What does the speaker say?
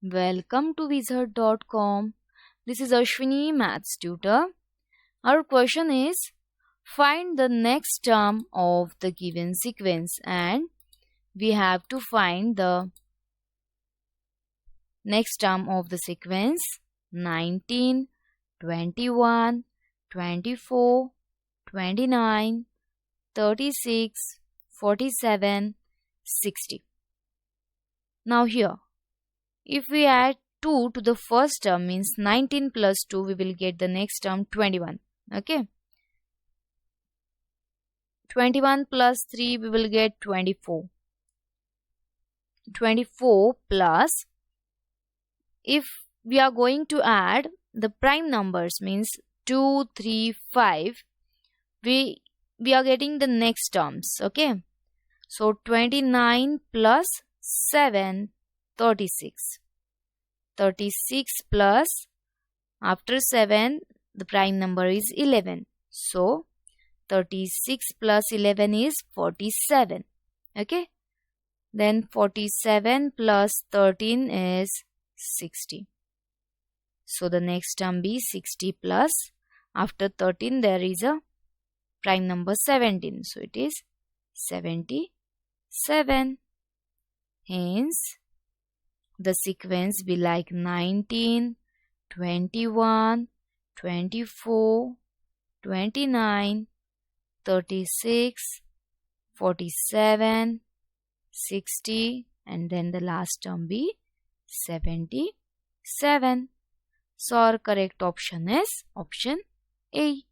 Welcome to Wizard.com. This is Ashwini, Maths tutor. Our question is, find the next term of the given sequence, and we have to find the next term of the sequence 19, 21, 24, 29, 36, 47, 60. Now here, if we add 2 to the first term, means 19 plus 2, we will get the next term 21. Okay. 21 plus 3, we will get 24. 24 plus, if we are going to add the prime numbers, means 2, 3, 5, we are getting the next terms. Okay. So 29 plus 7, 36. 36 plus, after 7, the prime number is 11. So 36 plus 11 is 47. Okay. Then 47 plus 13 is 60. So the next term be 60 plus, after 13 there is a prime number 17. So it is 77. Hence, the sequence be like 19, 21, 24, 29, 36, 47, 60, and then the last term be 77. So our correct option is option A.